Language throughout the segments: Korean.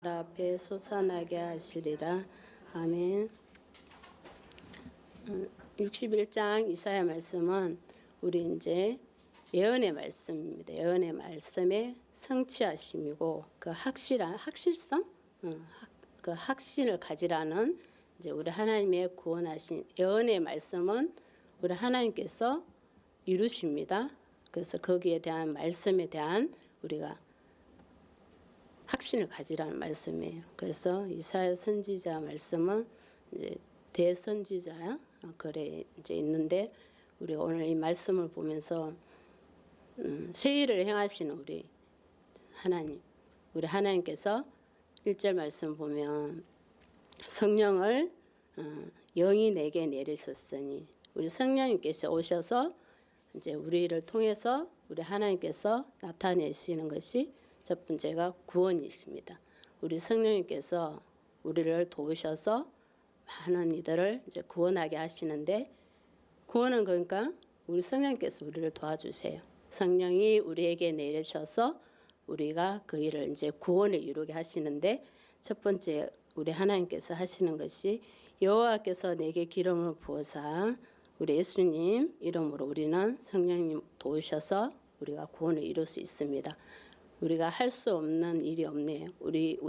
앞에 솟아나게 하시리라. 아멘. 61장 이사야 말씀은 우리 이제 예언의 말씀입니다. 예언의 말씀의 성취하심이고 그 확실성, 그 확신을 가지라는 이제 우리 하나님의 구원하신 예언의 말씀은 우리 하나님께서 이루십니다. 그래서 거기에 대한 말씀에 대한 우리가 확신을 가지라는 말씀이에요. 그래서 이사야 선지자 말씀은 이제 대선지자야 그래 이제 있는데 우리 오늘 이 말씀을 보면서 새 일을 행하시는 우리 하나님, 우리 하나님께서 1절 말씀 보면 성령을 영이 내게 내리셨으니 우리 성령님께서 오셔서 이제 우리를 통해서 우리 하나님께서 나타내시는 것이 첫 번째가 구원이십니다. 우리 성령님께서 우리를 도우셔서 많은 이들을 이제 구원하게 하시는데 구원은 그러니까 우리 성령님께서 우리를 도와주세요. 성령이 우리에게 내리셔서 우리가 그 일을 이제 구원을 이루게 하시는데 첫 번째 우리 하나님께서 하시는 것이 여호와께서 내게 기름을 부어사 우리 예수님 이름으로 우리는 성령님 도우셔서 우리가 구원을 이룰 수 있습니다. 우리가 할 수 없는 일이 없네요.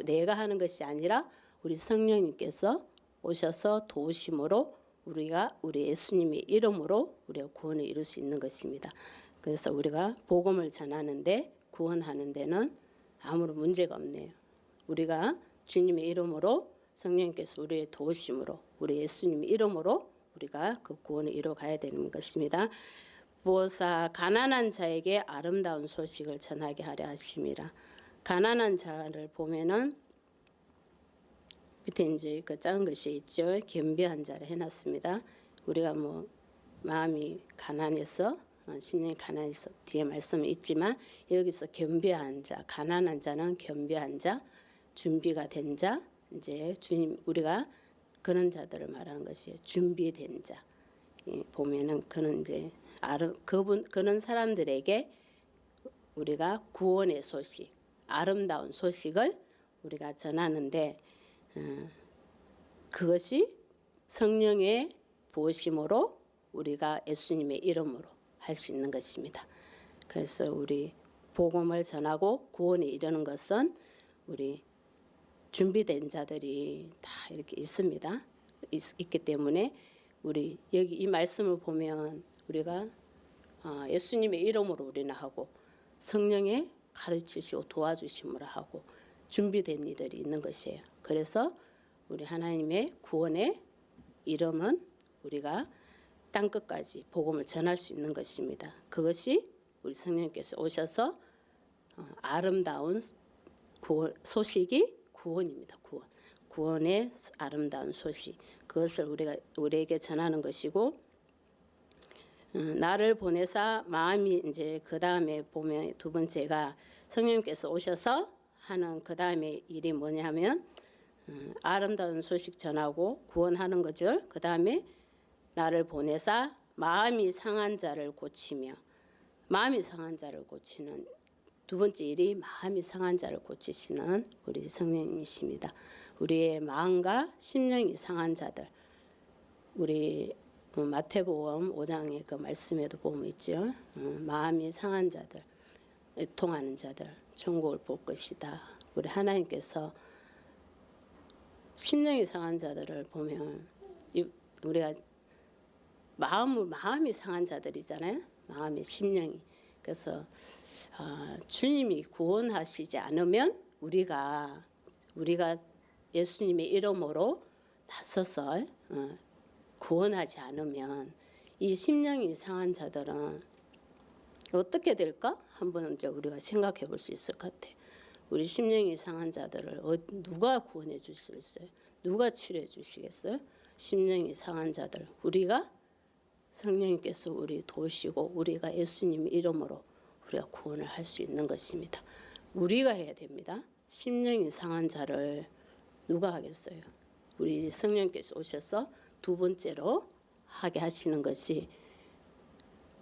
내가 하는 것이 아니라 우리 성령님께서 오셔서 도우심으로 우리가 우리 예수님의 이름으로 우리가 구원을 이룰 수 있는 것입니다. 그래서 우리가 복음을 전하는데 구원하는 데는 아무런 문제가 없네요. 우리가 주님의 이름으로 성령님께서 우리의 도우심으로 우리 예수님의 이름으로 우리가 그 구원을 이루어 가야 되는 것입니다. 부어사 가난한 자에게 아름다운 소식을 전하게 하려 하심이라. 가난한 자를 보면은 밑에 이제 그 작은 글씨 있죠. 겸비한 자를 해놨습니다. 우리가 뭐 마음이 가난해서 심령이 가난해서 뒤에 말씀은 있지만 여기서 겸비한 자, 가난한 자는 겸비한 자, 준비가 된 자, 이제 주님 우리가 그런 자들을 말하는 것이에요. 준비된 자. 보면은 그는 이제 그런 사람들에게 우리가 구원의 소식, 아름다운 소식을 우리가 전하는데 그것이 성령의 부으심으로 우리가 예수님의 이름으로 할 수 있는 것입니다. 그래서 우리 복음을 전하고 구원에 이르는 것은 우리 준비된 자들이 다 이렇게 있습니다. 있기 때문에 우리 여기 이 말씀을 보면 우리가 예수님의 이름으로 우리는 하고 성령의 가르치시고 도와주심으로 하고 준비된 이들이 있는 것이에요. 그래서 우리 하나님의 구원의 이름은 우리가 땅끝까지 복음을 전할 수 있는 것입니다. 그것이 우리 성령께서 오셔서 아름다운 소식이 구원입니다. 구원의 아름다운 소식. 그것을 우리에게 전하는 것이고 나를 보내사 마음이 이제 그 다음에 보면 두 번째가 성령님께서 오셔서 하는 그 다음에 일이 뭐냐면 아름다운 소식 전하고 구원하는 거죠. 그 다음에 나를 보내사 마음이 상한 자를 고치며 마음이 상한 자를 고치는 두 번째 일이 마음이 상한 자를 고치시는 우리 성령님이십니다. 우리의 마음과 심령이 상한 자들 우리 마태복음 5장의 그 말씀에도 보면 있죠. 마음이 상한 자들 애통하는 자들 천국을 볼 것이다. 우리 하나님께서 심령이 상한 자들을 보면 우리가 마음이 상한 자들이잖아요. 마음이 심령이. 그래서 주님이 구원하시지 않으면 우리가 예수님의 이름으로 나서서 구원하지 않으면 이 심령이 상한 자들은 어떻게 될까? 한번 이제 우리가 생각해 볼 수 있을 것 같아요. 우리 심령이 상한 자들을 누가 구원해 주시겠어요? 누가 치료해 주시겠어요? 심령이 상한 자들 우리가 성령님께서 우리 도우시고 우리가 예수님 이름으로 우리가 구원을 할 수 있는 것입니다. 우리가 해야 됩니다. 심령이 상한 자를 누가 하겠어요? 우리 성령께서 오셔서 두 번째로 하게 하시는 것이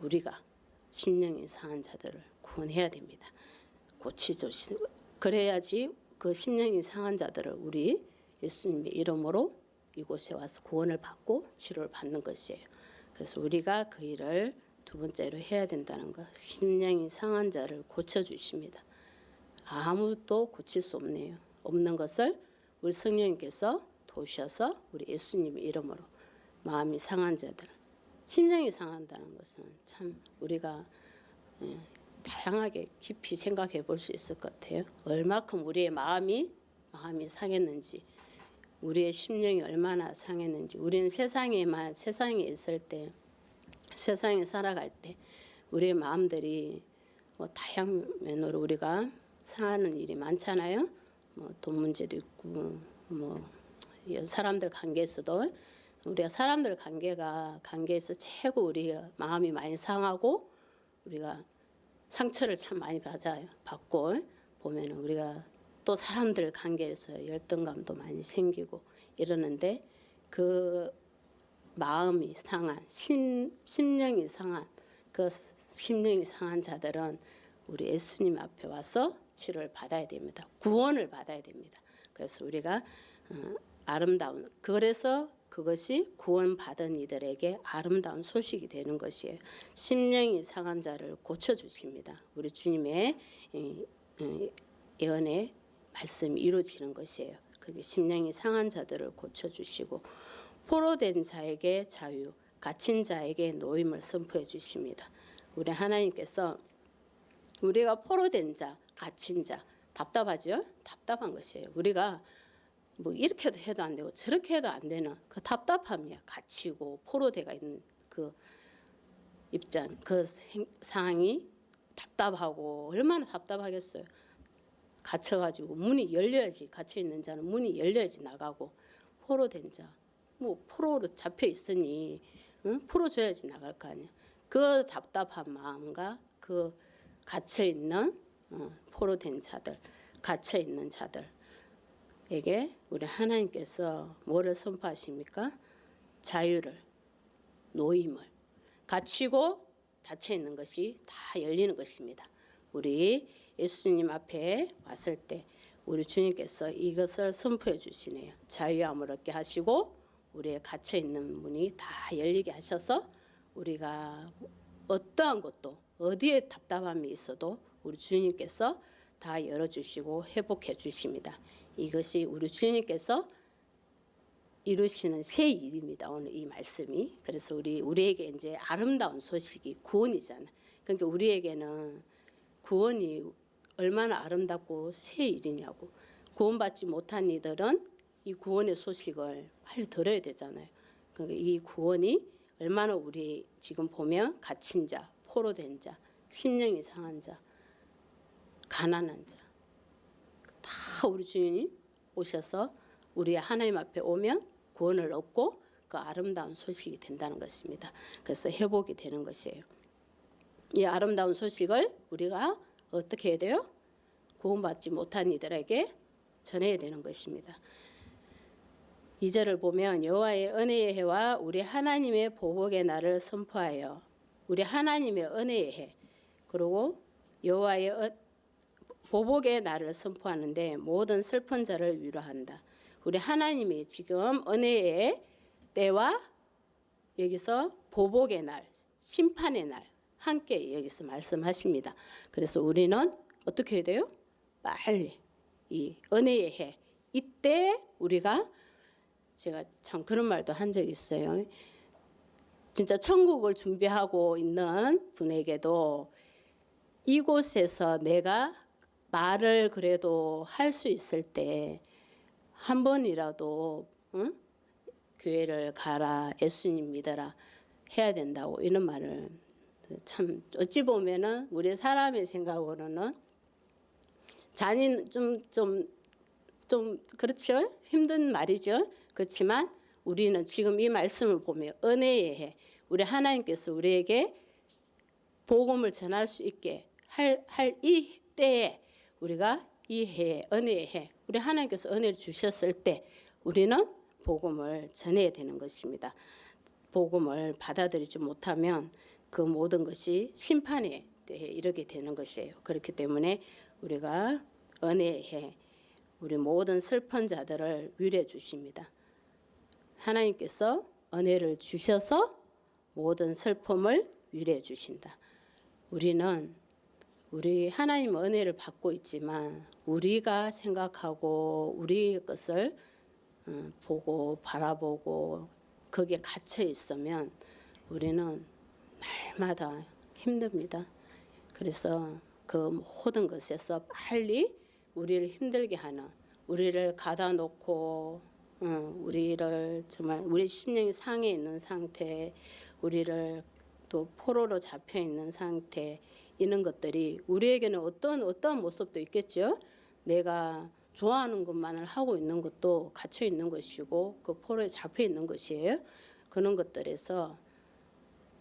우리가 심령이 상한 자들을 구원해야 됩니다. 고치주시는 그래야지 그 심령이 상한 자들을 우리 예수님의 이름으로 이곳에 와서 구원을 받고 치료를 받는 것이에요. 그래서 우리가 그 일을 두 번째로 해야 된다는 것. 심령이 상한 자를 고쳐주십니다. 아무도 고칠 수 없네요. 없는 것을 우리 성령님께서 도우셔서 우리 예수님의 이름으로 마음이 상한 자들, 심령이 상한다는 것은 참 우리가 다양하게 깊이 생각해 볼 수 있을 것 같아요. 얼마큼 우리의 마음이 상했는지, 우리의 심령이 얼마나 상했는지. 우리는 세상에 있을 때, 세상에 살아갈 때 우리의 마음들이 뭐 다양한 면으로 우리가 상하는 일이 많잖아요. 뭐 돈 문제도 있고, 뭐 사람들 관계에서도 우리가 사람들 관계에서 최고 우리가 마음이 많이 상하고 우리가 상처를 참 많이 받고 보면은 우리가 또 사람들 관계에서 열등감도 많이 생기고 이러는데, 그 마음이 상한 심령이 상한 그 심령이 상한 자들은 우리 예수님 앞에 와서 치료를 받아야 됩니다. 구원을 받아야 됩니다. 그래서 우리가 아름다운, 그래서 그것이 구원받은 이들에게 아름다운 소식이 되는 것이에요. 심령이 상한 자를 고쳐주십니다. 우리 주님의 예언의 말씀이 이루어지는 것이에요. 그게 심령이 상한 자들을 고쳐주시고 포로된 자에게 자유, 갇힌 자에게 노임을 선포해 주십니다. 우리 하나님께서 우리가 포로된 자, 갇힌 자, 답답하죠? 답답한 것이에요. 우리가 뭐 이렇게 해도 안 되고 저렇게 해도 안 되는 그 답답함이야. 갇히고 포로되어 있는 그 입장, 그 상황이 답답하고 얼마나 답답하겠어요. 갇혀가지고 문이 열려야지, 갇혀있는 자는 문이 열려야지 나가고, 포로된 자, 뭐 포로로 잡혀 있으니 풀어줘야지 나갈 거 아니야. 그 답답한 마음과 그 갇혀있는 포로된 자들, 갇혀있는 자들에게 우리 하나님께서 뭐를 선포하십니까? 자유를, 노임을. 갇히고 닫혀있는 것이 다 열리는 것입니다. 우리 예수님 앞에 왔을 때 우리 주님께서 이것을 선포해 주시네요. 자유함을 얻게 하시고 우리의 갇혀있는 문이 다 열리게 하셔서 우리가 어떠한 것도 어디에 답답함이 있어도 우리 주님께서 다 열어주시고 회복해 주십니다. 이것이 우리 주님께서 이루시는 새 일입니다. 오늘 이 말씀이. 그래서 우리에게 이제 아름다운 소식이 구원이잖아요. 그러니까 우리에게는 구원이 얼마나 아름답고 새 일이냐고. 구원받지 못한 이들은 이 구원의 소식을 빨리 들어야 되잖아요. 그러니까 이 구원이 얼마나 우리 지금 보면 갇힌 자, 포로된 자, 심령이 상한 자, 가난한 자, 다 우리 주님 오셔서 우리 하나님 앞에 오면 구원을 얻고 그 아름다운 소식이 된다는 것입니다. 그래서 회복이 되는 것이에요. 이 아름다운 소식을 우리가 어떻게 해야 돼요? 구원받지 못한 이들에게 전해야 되는 것입니다. 2절을 보면 여호와의 은혜의 해와 우리 하나님의 보복의 날을 선포하여, 우리 하나님의 은혜의 해, 그리고 여호와의 보복의 날을 선포하는데 모든 슬픈 자를 위로한다. 우리 하나님이 지금 은혜의 때와 여기서 보복의 날, 심판의 날 함께 여기서 말씀하십니다. 그래서 우리는 어떻게 해야 돼요? 빨리 이 은혜의 해, 이때 우리가, 제가 참 그런 말도 한 적이 있어요. 진짜 천국을 준비하고 있는 분에게도 이곳에서 내가 말을 그래도 할 수 있을 때 한 번이라도 교회를 가라, 예수님 믿어라 해야 된다고, 이런 말을 참 어찌 보면은 우리 사람의 생각으로는 잔인 좀 그렇죠, 힘든 말이죠. 그렇지만 우리는 지금 이 말씀을 보면 은혜의 해, 우리 하나님께서 우리에게 복음을 전할 수 있게 할 이 때에 우리가 이 해에, 은혜의 해, 우리 하나님께서 은혜를 주셨을 때 우리는 복음을 전해야 되는 것입니다. 복음을 받아들이지 못하면 그 모든 것이 심판에 대해 이르게 되는 것이에요. 그렇기 때문에 우리가 은혜의 해, 우리 모든 슬픈 자들을 위로해 주십니다. 하나님께서 은혜를 주셔서 모든 슬픔을 위로해 주신다. 우리 하나님 은혜를 받고 있지만 우리가 생각하고 우리의 것을 보고 바라보고 거기에 갇혀 있으면 우리는 날마다 힘듭니다. 그래서 그 모든 것에서 빨리 우리를 힘들게 하는, 우리를 가다 놓고 우리를 정말 우리 심령이 상해 있는 상태, 우리를 또 포로로 잡혀 있는 상태, 이런 것들이 우리에게는 어떤 모습도 있겠죠. 내가 좋아하는 것만을 하고 있는 것도 갇혀 있는 것이고 그 포로에 잡혀 있는 것이에요. 그런 것들에서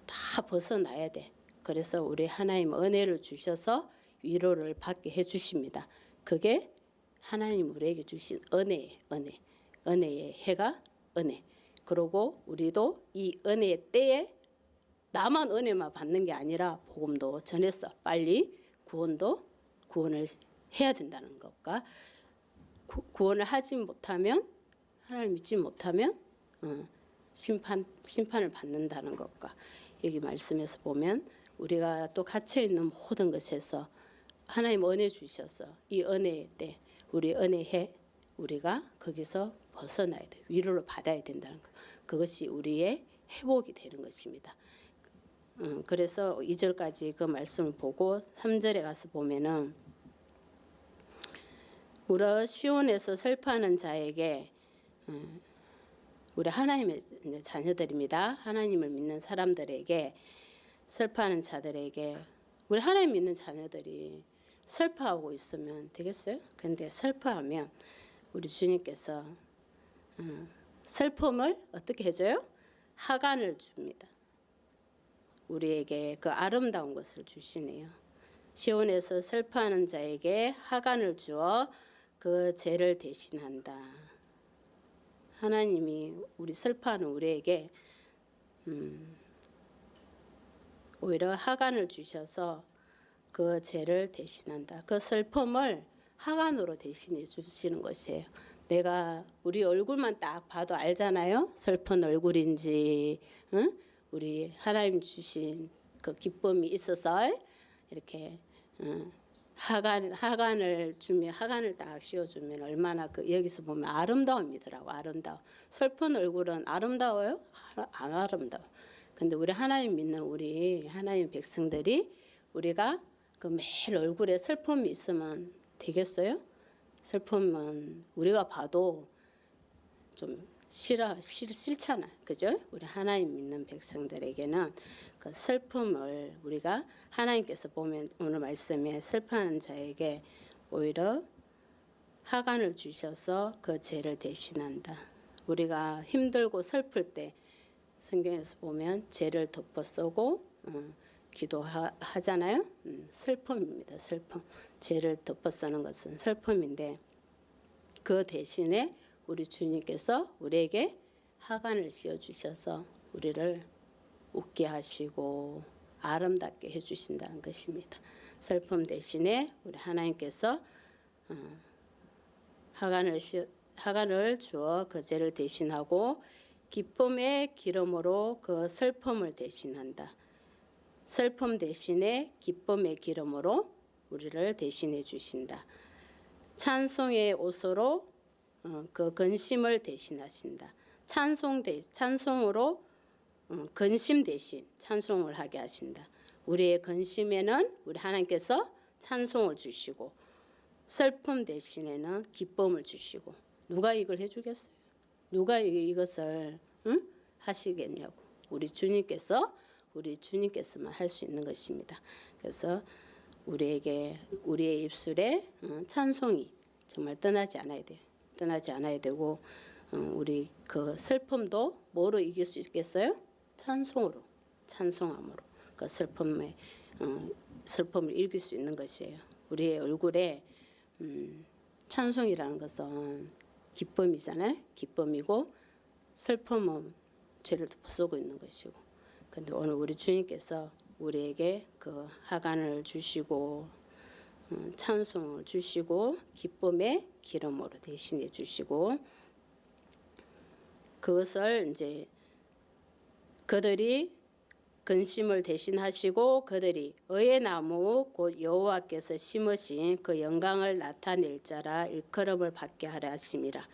다 벗어나야 돼. 그래서 우리 하나님 은혜를 주셔서 위로를 받게 해주십니다. 그게 하나님 우리에게 주신 은혜의 해가 은혜. 그리고 우리도 이 은혜의 때에 나만 은혜만 받는 게 아니라 복음도 전해서 빨리 구원을 해야 된다는 것과 구원을 하지 못하면, 하나님 믿지 못하면 심판을 받는다는 것과, 여기 말씀에서 보면 우리가 또 갇혀 있는 모든 것에서 하나님 은혜 주셔서 이 은혜의 때, 우리 은혜해 우리가 거기서 벗어나야 돼. 위로를 받아야 된다는 것. 그것이 우리의 회복이 되는 것입니다. 그래서 2절까지 그 말씀을 보고 3절에 가서 보면은 우리 시온에서 슬퍼하는 자에게, 우리 하나님의 자녀들입니다. 하나님을 믿는 사람들에게, 슬퍼하는 자들에게, 우리 하나님 믿는 자녀들이 슬퍼하고 있으면 되겠어요? 근데 슬퍼하면 우리 주님께서 슬픔을 어떻게 해줘요? 하간을 줍니다. 우리에게 그 아름다운 것을 주시네요. 시온에서 슬퍼하는 자에게 하간을 주어 그 죄를 대신한다. 하나님이 우리 슬퍼하는 우리에게 오히려 하간을 주셔서 그 죄를 대신한다. 그 슬픔을 하간으로 대신해 주시는 것이에요. 내가 우리 얼굴만 딱 봐도 알잖아요. 슬픈 얼굴인지, 우리 하나님 주신 그 기쁨이 있어서 이렇게 하간을 주면, 하간을 딱 씌워주면 얼마나 여기서 보면 아름다움이더라고. 아름다움. 슬픈 얼굴은 아름다워요? 안 아름다워. 근데 우리 하나님 믿는 우리 하나님 백성들이, 우리가 그 매일 얼굴에 슬픔이 있으면 되겠어요? 슬픔은 우리가 봐도 좀 싫잖아. 그죠? 우리 하나님 믿는 백성들에게는 그 슬픔을 우리가, 하나님께서 보면 오늘 말씀에 슬퍼하는 자에게 오히려 하간을 주셔서 그 죄를 대신한다. 우리가 힘들고 슬플 때 성경에서 보면 죄를 덮어 쓰고 기도하잖아요. 슬픔입니다. 슬픔. 죄를 덮어 쓰는 것은 슬픔인데, 그 대신에 우리 주님께서 우리에게 하간을 씌워주셔서 우리를 웃게 하시고 아름답게 해주신다는 것입니다. 슬픔 대신에 우리 하나님께서 하간을 주어 그 죄를 대신하고 기쁨의 기름으로 그 슬픔을 대신한다. 슬픔 대신에 기쁨의 기름으로 우리를 대신해 주신다. 찬송의 옷으로 그 근심을 대신하신다. 찬송으로 근심 대신 찬송을 하게 하신다. 우리의 근심에는 우리 하나님께서 찬송을 주시고, 슬픔 대신에는 기쁨을 주시고, 누가 이걸 해주겠어요? 누가 이것을 하시겠냐고. 우리 주님께서만 할 수 있는 것입니다. 그래서 우리에게, 우리의 입술에 찬송이 정말 떠나지 않아야 돼요. 떠나지 않아야 되고, 우리 그 슬픔도 뭐로 이길 수 있겠어요? 찬송으로, 찬송함으로 그 슬픔을 이길 수 있는 것이에요. 우리의 얼굴에 찬송이라는 것은 기쁨이잖아요. 기쁨이고, 슬픔은 죄를 덮어쓰고 있는 것이고. 근데 오늘 우리 주님께서 우리에게 그 하간을 주시고 찬송을 주시고 기쁨의 기름으로 대신해 주시고 그것을 이제 그들이 근심을 대신하시고 그들이 의의 나무 곧 여호와께서 심으신 그 영광을 나타낼 자라 일컬음을 받게 하려 하심이라.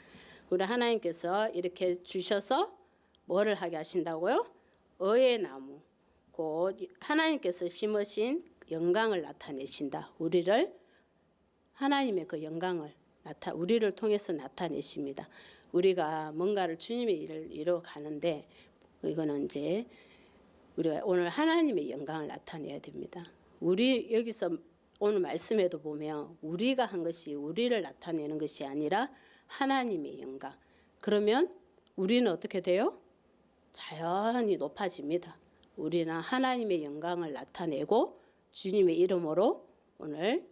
우리 하나님께서 이렇게 주셔서 뭐를 하게 하신다고요? 의의 나무 곧 하나님께서 심으신 영광을 나타내신다. 우리를 하나님의 그 영광을 우리를 통해서 나타내십니다. 우리가 뭔가를 주님의 일을 이루어 가는데 이거는 이제 우리가 오늘 하나님의 영광을 나타내야 됩니다. 우리 여기서 오늘 말씀에도 보면 우리가 한 것이 우리를 나타내는 것이 아니라 하나님의 영광. 그러면 우리는 어떻게 돼요? 자연히 높아집니다. 우리는 하나님의 영광을 나타내고 주님의 이름으로 오늘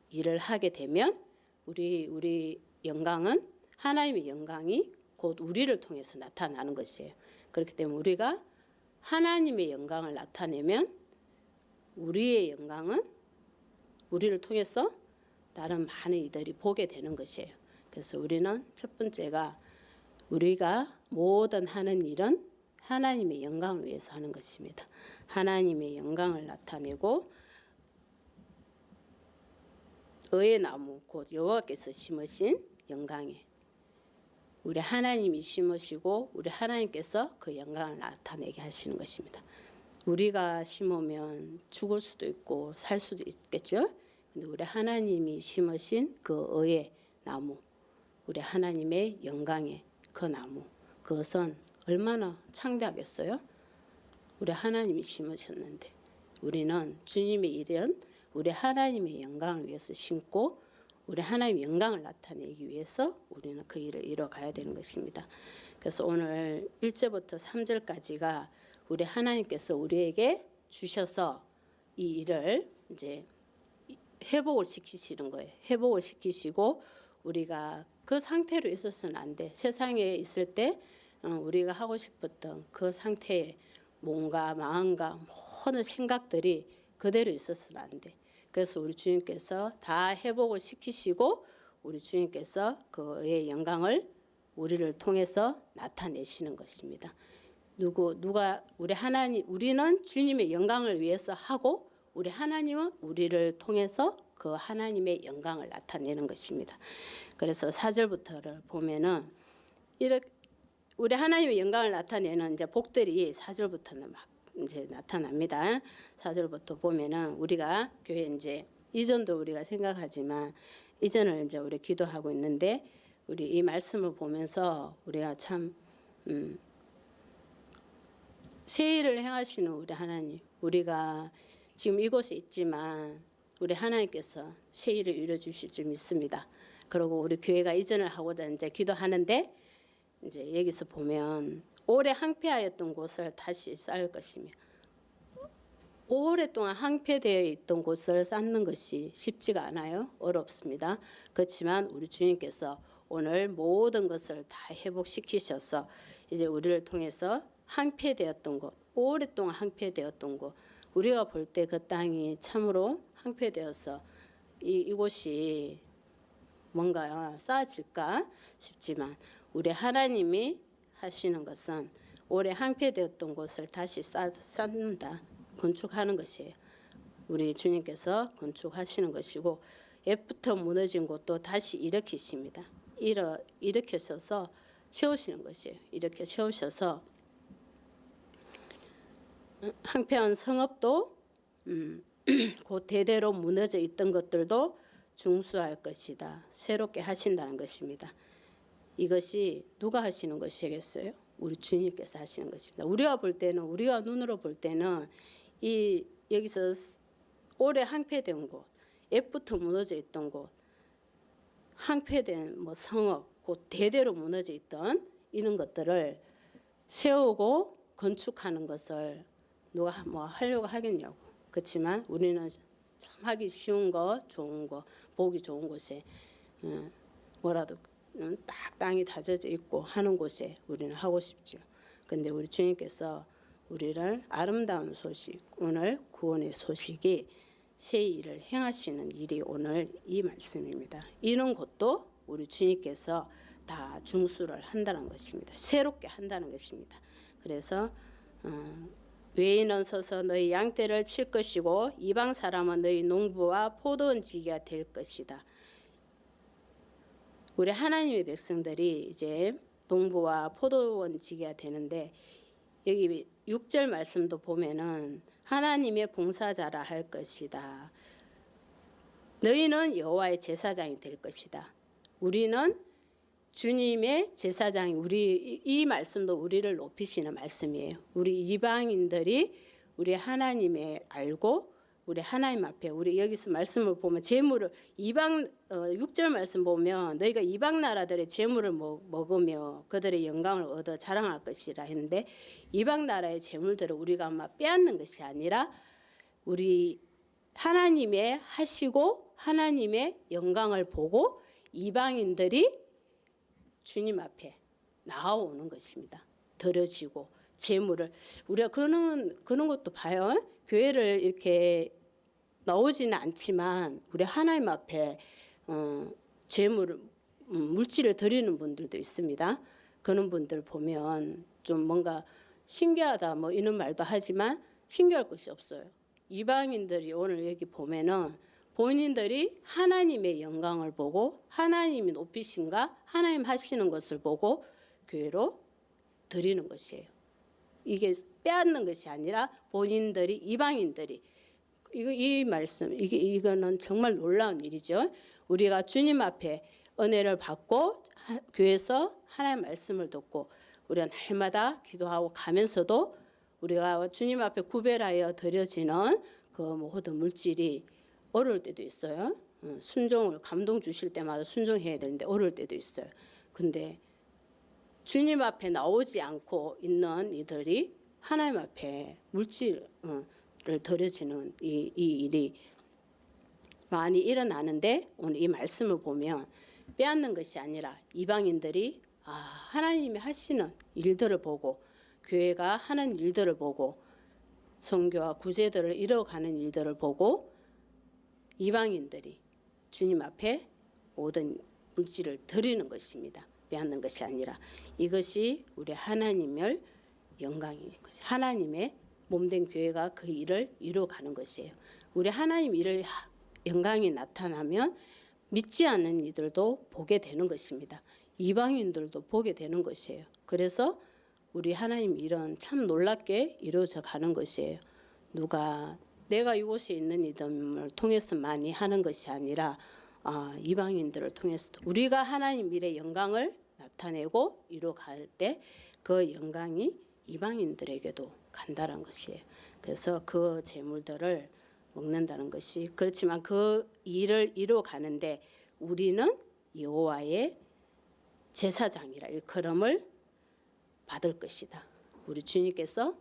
일을 하게 되면 우리 영광은 하나님의 영광이 곧 우리를 통해서 나타나는 것이에요. 그렇기 때문에 우리가 하나님의 영광을 나타내면 우리의 영광은 우리를 통해서 다른 많은 이들이 보게 되는 것이에요. 그래서 우리는 첫 번째가 우리가 모든 하는 일은 하나님의 영광을 위해서 하는 것입니다. 하나님의 영광을 나타내고 의의 나무 곧 여호와께서 심으신 영광에 우리 하나님이 심으시고 우리 하나님께서 그 영광을 나타내게 하시는 것입니다. 우리가 심으면 죽을 수도 있고 살 수도 있겠죠. 근데 우리 하나님이 심으신 그 의의 나무, 우리 하나님의 영광의 그 나무, 그것은 얼마나 창대하겠어요? 우리 하나님이 심으셨는데 우리는 주님의 일은 우리 하나님의 영광을 위해서 심고 우리 하나님의 영광을 나타내기 위해서 우리는 그 일을 이뤄가야 되는 것입니다. 그래서 오늘 1절부터 3절까지가 우리 하나님께서 우리에게 주셔서 이 일을 이제 회복을 시키시는 거예요. 회복을 시키시고 우리가 그 상태로 있어서는 안 돼. 세상에 있을 때 우리가 하고 싶었던 그 상태에 몸과 마음과 모든 생각들이 그대로 있어서는 안 돼. 그래서 우리 주님께서 다 회복을 시키시고 우리 주님께서 그의 영광을 우리를 통해서 나타내시는 것입니다. 누가 우리 하나님 우리는 주님의 영광을 위해서 하고 우리 하나님은 우리를 통해서 그 하나님의 영광을 나타내는 것입니다. 그래서 4절부터를 보면은 이렇게 우리 하나님의 영광을 나타내는 이제 복들이 4절부터는 막 이제 나타납니다. 4절부터 보면은 우리가 교회 이제 이전도 우리가 생각하지만 이전을 이제 우리 기도하고 있는데 우리 이 말씀을 보면서 우리가 참 새 일을 행하시는 우리 하나님, 우리가 지금 이곳에 있지만 우리 하나님께서 새 일을 이루어 주실 줄 믿습니다. 그리고 우리 교회가 이전을 하고자 이제 기도하는데 이제 여기서 보면 오래 항폐하였던 곳을 다시 쌓을 것이며 오랫동안 항폐되어 있던 곳을 쌓는 것이 쉽지가 않아요. 어렵습니다. 그렇지만 우리 주님께서 오늘 모든 것을 다 회복시키셔서 이제 우리를 통해서 항폐되었던 곳, 오랫동안 항폐되었던 곳, 우리가 볼 때 그 땅이 참으로 항폐되어서 이곳이 뭔가 쌓아질까 싶지만 우리 하나님이 하시는 것은 오래 항폐되었던 곳을 다시 쌓는다. 건축하는 것이에요. 우리 주님께서 건축하시는 것이고 옛부터 무너진 곳도 다시 일으키십니다. 일으키셔서 세우시는 것이에요. 이렇게 세우셔서 항폐한 성읍도 곧 대대로 무너져 있던 것들도 중수할 것이다. 새롭게 하신다는 것입니다. 이것이 누가 하시는 것이겠어요? 우리 주님께서 하시는 것입니다. 우리가 볼 때는 우리가 눈으로 볼 때는 이 여기서 오래 항폐된 곳, 옛부터 무너져 있던 곳, 항폐된 뭐 성읍, 곧 대대로 무너져 있던 이런 것들을 세우고 건축하는 것을 누가 뭐 하려고 하겠냐고. 그렇지만 우리는 참 하기 쉬운 거, 좋은 거, 보기 좋은 곳에 뭐라도 딱 땅이 다져져 있고 하는 곳에 우리는 하고 싶죠. 근데 우리 주님께서 우리를 아름다운 소식, 오늘 구원의 소식이 새 일을 행하시는 일이 오늘 이 말씀입니다. 이런 곳도 우리 주님께서 다 중수를 한다는 것입니다. 새롭게 한다는 것입니다. 그래서 외인은 서서 너희 양떼를 칠 것이고 이방 사람은 너희 농부와 포도원 지기가 될 것이다. 우리 하나님의 백성들이 이제 농부와 포도원 지기가 되는데 여기 6절 말씀도 보면은 하나님의 봉사자라 할 것이다. 너희는 여호와의 제사장이 될 것이다. 우리는 주님의 제사장이 이 말씀도 우리를 높이시는 말씀이에요. 우리 이방인들이 우리 하나님의 알고 우리 하나님 앞에 우리 여기서 말씀을 보면 재물을 6절 말씀 보면 너희가 이방 나라들의 재물을 먹으며 그들의 영광을 얻어 자랑할 것이라 했는데 이방 나라의 재물들을 우리가 아마 빼앗는 것이 아니라 우리 하나님의 하시고 하나님의 영광을 보고 이방인들이 주님 앞에 나아오는 것입니다. 드려지고 재물을 우리가 그런 것도 봐요. 교회를 이렇게 나오지는 않지만 우리 하나님 앞에 재물을 물질을 드리는 분들도 있습니다. 그런 분들 보면 좀 뭔가 신기하다 뭐 이런 말도 하지만 신기할 것이 없어요. 이방인들이 오늘 여기 보면은 본인들이 하나님의 영광을 보고 하나님이 높이신가 하나님 하시는 것을 보고 교회로 드리는 것이에요. 이게 빼앗는 것이 아니라 본인들이 이방인들이 이 말씀 이거는 정말 놀라운 일이죠. 우리가 주님 앞에 은혜를 받고 교회에서 하나님의 말씀을 듣고 우리가 날마다 기도하고 가면서도 우리가 주님 앞에 구별하여 드려지는 그 모든 물질이 어려울 때도 있어요. 순종을 감동 주실 때마다 순종해야 되는데 어려울 때도 있어요. 근데 주님 앞에 나오지 않고 있는 이들이 하나님 앞에 물질을 드려지는 이 일이 많이 일어나는데 오늘 이 말씀을 보면 빼앗는 것이 아니라 이방인들이 하나님이 하시는 일들을 보고 교회가 하는 일들을 보고 선교와 구제들을 이뤄가는 일들을 보고 이방인들이 주님 앞에 모든 물질을 드리는 것입니다. 빼앗는 것이 아니라 이것이 우리 하나님의 영광인 것이 하나님의 몸된 교회가 그 일을 이루어가는 것이에요. 우리 하나님 일을 영광이 나타나면 믿지 않는 이들도 보게 되는 것입니다. 이방인들도 보게 되는 것이에요. 그래서 우리 하나님 일은 참 놀랍게 이루어져 가는 것이에요. 내가 이곳에 있는 이들을 통해서만이 하는 것이 아니라 이방인들을 통해서도 우리가 하나님 일의 영광을 나타내고 이루어갈 때 그 영광이 이방인들에게도 간다는 것이에요. 그래서 그 재물들을 먹는다는 것이 그렇지만 그 일을 이루어가는데 우리는 여호와의 제사장이라 일컬음을 받을 것이다. 우리 주님께서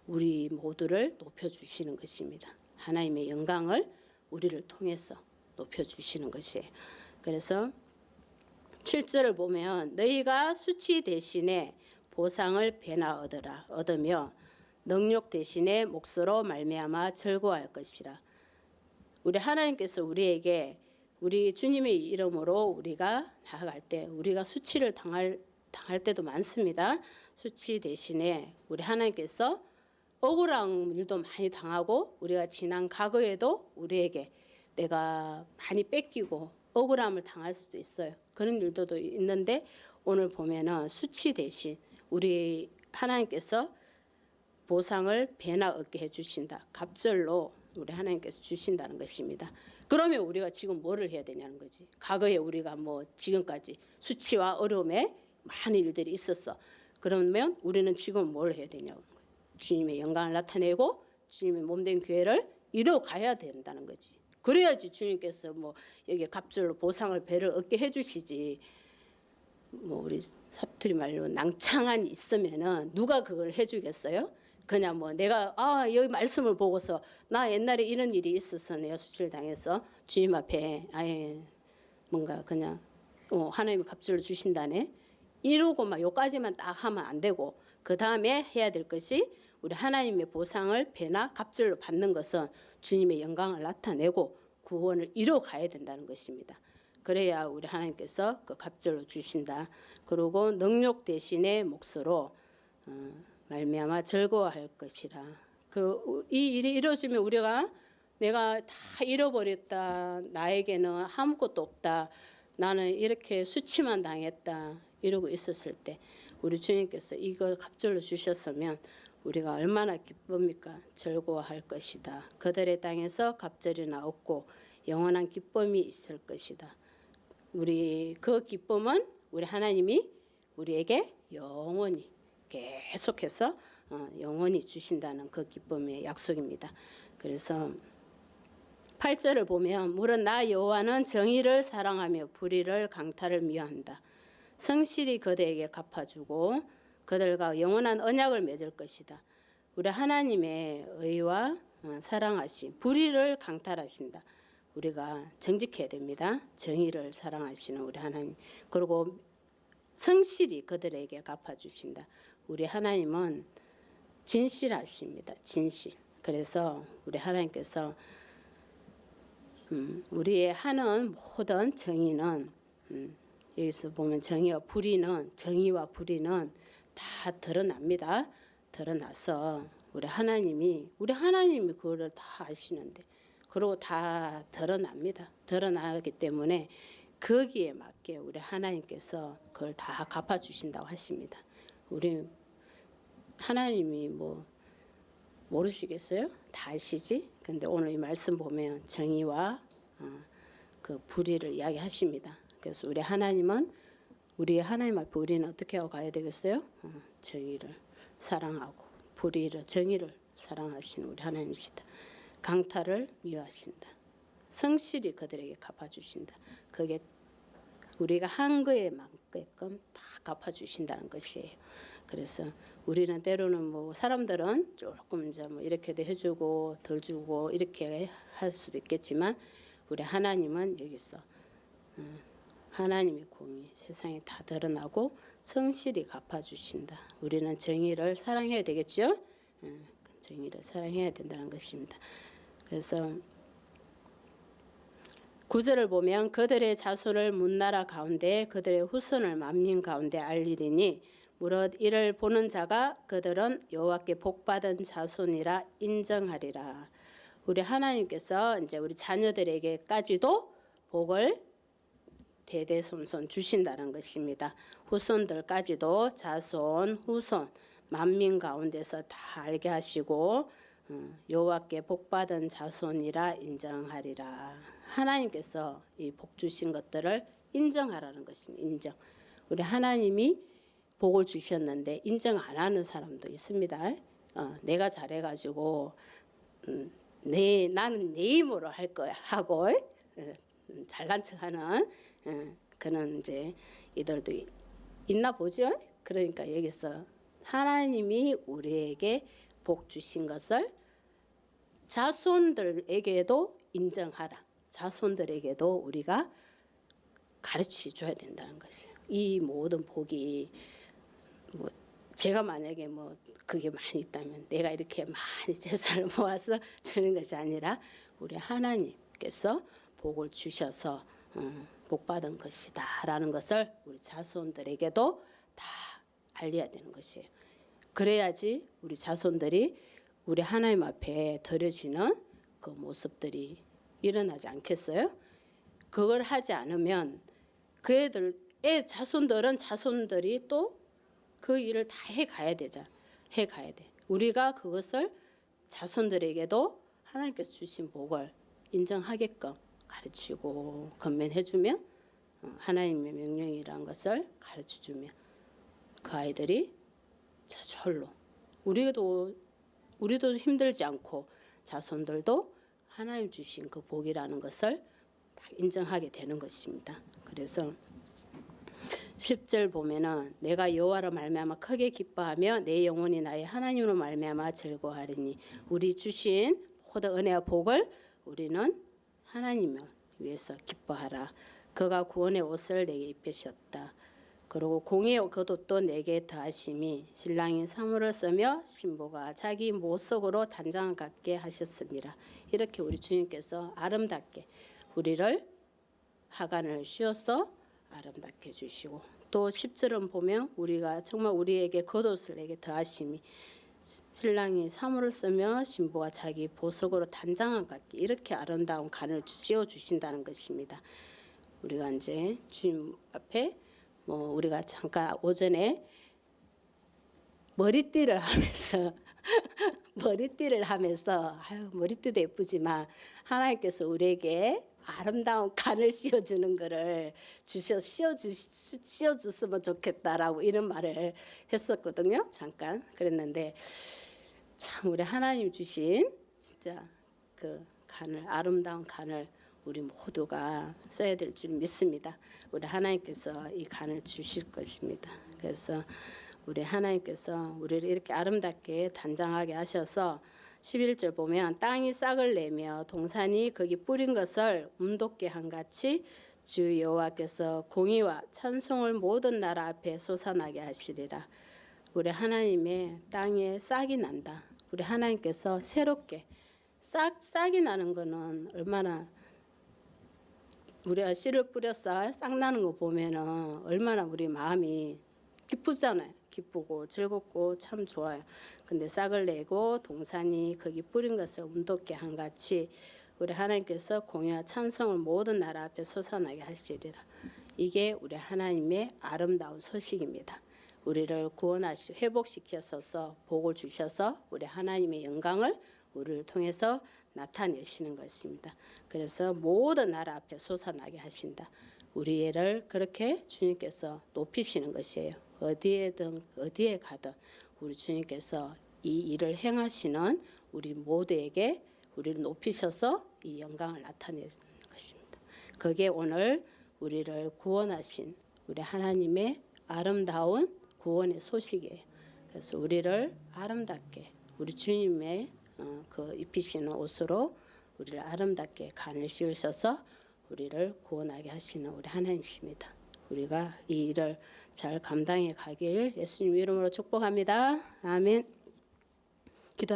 우리 모두를 높여주시는 것입니다. 하나님의 영광을 우리를 통해서 높여주시는 것이에요. 그래서 7절을 보면 너희가 수치 대신에 보상을 배나 얻으며 능욕 대신에 몫으로 말미암아 즐거워할 것이라. 우리 하나님께서 우리에게 우리 주님의 이름으로 우리가 나아갈 때 우리가 수치를 당할 때도 많습니다. 수치 대신에 우리 하나님께서 억울한 일도 많이 당하고 우리가 지난 과거에도 우리에게 내가 많이 뺏기고 억울함을 당할 수도 있어요. 그런 일도 있는데 오늘 보면은 수치 대신 우리 하나님께서 보상을 배나 얻게 해주신다. 갑절로 우리 하나님께서 주신다는 것입니다. 그러면 우리가 지금 뭐를 해야 되냐는 거지. 과거에 우리가 지금까지 수치와 어려움에 많은 일들이 있었어. 그러면 우리는 지금 뭘 해야 되냐고. 주님의 영광을 나타내고 주님의 몸된 교회를 이뤄가야 된다는 거지. 그래야지 주님께서 여기 갑절로 보상을 배를 얻게 해주시지. 우리 사투리 말로 낭창안이 있으면은 누가 그걸 해주겠어요? 그냥 내가 여기 말씀을 보고서 나 옛날에 이런 일이 있어서 내가 수치를 당해서 주님 앞에 뭔가 그냥 하나님이 갑절로 주신다네 이러고 요까지만 딱 하면 안 되고 그 다음에 해야 될 것이 우리 하나님의 보상을 배나 갑절로 받는 것은 주님의 영광을 나타내고 구원을 이뤄가야 된다는 것입니다. 그래야 우리 하나님께서 그 갑절로 주신다. 그리고 능욕 대신에 몫으로 말미암아 즐거워할 것이라. 이 일이 이루어지면 우리가 내가 다 잃어버렸다. 나에게는 아무것도 없다. 나는 이렇게 수치만 당했다. 이러고 있었을 때 우리 주님께서 이걸 갑절로 주셨으면 우리가 얼마나 기쁩니까? 즐거워할 것이다. 그들의 땅에서 갑절이나 얻고 영원한 기쁨이 있을 것이다. 우리 그 기쁨은 우리 하나님이 우리에게 영원히 계속해서 영원히 주신다는 그 기쁨의 약속입니다. 그래서 8절을 보면 물은 나 여호와는 정의를 사랑하며 불의를 강탈을 미워한다. 성실히 그들에게 갚아주고 그들과 영원한 언약을 맺을 것이다. 우리 하나님의 의와 사랑하심, 불의를 강탈하신다. 우리가 정직해야 됩니다. 정의를 사랑하시는 우리 하나님. 그리고 성실히 그들에게 갚아주신다. 우리 하나님은 진실하십니다. 진실. 그래서 우리 하나님께서 우리의 하는 모든 정의는 여기서 보면 정의와 불의는 다 드러납니다. 드러나서 우리 하나님이 그거를 다 아시는데 그리고 다 드러납니다. 드러나기 때문에 거기에 맞게 우리 하나님께서 그걸 다 갚아주신다고 하십니다. 우리 하나님이 모르시겠어요? 다 아시지? 근데 오늘 이 말씀 보면 정의와 그 불의를 이야기하십니다. 그래서 우리 하나님은 우리 하나님 앞에 우리는 어떻게 하고 가야 되겠어요? 정의를 사랑하고 정의를 사랑하시는 우리 하나님이시다. 강탈을 미워하신다. 성실히 그들에게 갚아주신다. 그게 우리가 한 거에 맞게끔 다 갚아주신다는 것이에요. 그래서 우리는 때로는 사람들은 조금 이제 이렇게도 해주고 덜 주고 이렇게 할 수도 있겠지만 우리 하나님은 여기서 하나님의 공의 세상에 다 드러나고 성실히 갚아주신다. 우리는 정의를 사랑해야 되겠죠? 정의를 사랑해야 된다는 것입니다. 그래서 9절을 보면 그들의 자손을 문나라 가운데 그들의 후손을 만민 가운데 알리리니 무릇 이를 보는 자가 그들은 여호와께 복받은 자손이라 인정하리라. 우리 하나님께서 이제 우리 자녀들에게까지도 복을 대대손손 주신다는 것입니다. 후손들까지도 자손, 후손, 만민 가운데서 다 알게 하시고 여호와께 복받은 자손이라 인정하리라. 하나님께서 이 복 주신 것들을 인정하라는 것입니다. 인정. 우리 하나님이 복을 주셨는데 인정 안 하는 사람도 있습니다. 내가 잘해가지고 나는 내 힘으로 할 거야 하고 잘난 척하는 그런 이제 이들도 있나 보죠. 그러니까 여기서 하나님이 우리에게 복 주신 것을 자손들에게도 인정하라. 자손들에게도 우리가 가르쳐 줘야 된다는 것이에요. 이 모든 복이 제가 만약에 그게 많이 있다면 내가 이렇게 많이 재산을 모아서 주는 것이 아니라 우리 하나님께서 복을 주셔서 복받은 것이다라는 것을 우리 자손들에게도 다 알려야 되는 것이에요. 그래야지 우리 자손들이 우리 하나님 앞에 드려지는 그 모습들이 일어나지 않겠어요? 그걸 하지 않으면 그 자손들은 자손들이 또 그 일을 다 해가야 돼. 우리가 그것을 자손들에게도 하나님께서 주신 복을 인정하게끔 가르치고 건면해주면 하나님의 명령이라는 것을 가르쳐주면 그 아이들이 저절로 우리도 힘들지 않고 자손들도 하나님 주신 그 복이라는 것을 다 인정하게 되는 것입니다. 그래서 10절 보면은 내가 여호와로 말미암아 크게 기뻐하며 내 영혼이 나의 하나님으로 말미암아 즐거워하리니 우리 주신 모든 은혜와 복을 우리는 하나님을 위해서 기뻐하라. 그가 구원의 옷을 내게 입히셨다. 그리고 공의의 겉옷도 내게 더하심이 신랑이 사물을 쓰며 신부가 자기 모속으로 단장을 갖게 하셨습니다. 이렇게 우리 주님께서 아름답게 우리를 하간을 씌워서 아름답게 해주시고, 또 10절은 보면 우리가 정말 우리에게 겉옷을 내게 더하심이, 신랑이 사물을 쓰며 신부가 자기 보석으로 단장한 같게 이렇게 아름다운 간을 씌워 주신다는 것입니다. 우리가 이제 주님 앞에 우리가 잠깐 오전에 머리띠를 하면서 머리띠도 예쁘지만 하나님께서 우리에게 아름다운 간을 씌워주는 거를 씌워줬으면 좋겠다라고 이런 말을 했었거든요. 잠깐 그랬는데 참 우리 하나님 주신 진짜 그 간을, 아름다운 간을 우리 모두가 써야 될 줄 믿습니다. 우리 하나님께서 이 간을 주실 것입니다. 그래서 우리 하나님께서 우리를 이렇게 아름답게 단장하게 하셔서 11절 보면 땅이 싹을 내며 동산이 거기 뿌린 것을 움돋게 한 같이 주 여호와께서 공의와 찬송을 모든 나라 앞에 솟아나게 하시리라. 우리 하나님의 땅에 싹이 난다. 우리 하나님께서 새롭게 싹이 나는 거는 얼마나, 우리가 씨를 뿌려서 싹 나는 거 보면은 얼마나 우리 마음이 기쁘잖아요. 기쁘고 즐겁고 참 좋아요. 근데 싹을 내고 동산이 거기 뿌린 것을 움돋게 한 같이 우리 하나님께서 공의와 찬송을 모든 나라 앞에 솟아나게 하시리라. 이게 우리 하나님의 아름다운 소식입니다. 우리를 구원하시 회복시켜서 복을 주셔서 우리 하나님의 영광을 우리를 통해서 나타내시는 것입니다. 그래서 모든 나라 앞에 솟아나게 하신다. 우리를 그렇게 주님께서 높이시는 것이에요. 어디에든 어디에 가든 우리 주님께서 이 일을 행하시는 우리 모두에게 우리를 높이셔서 이 영광을 나타내는 것입니다. 그게 오늘 우리를 구원하신 우리 하나님의 아름다운 구원의 소식이에요. 그래서 우리를 아름답게 우리 주님의 그 입히시는 옷으로 우리를 아름답게 간을 씌우셔서 우리를 구원하게 하시는 우리 하나님이십니다. 우리가 이 일을 잘 감당해 가길 예수님 이름으로 축복합니다. 아멘.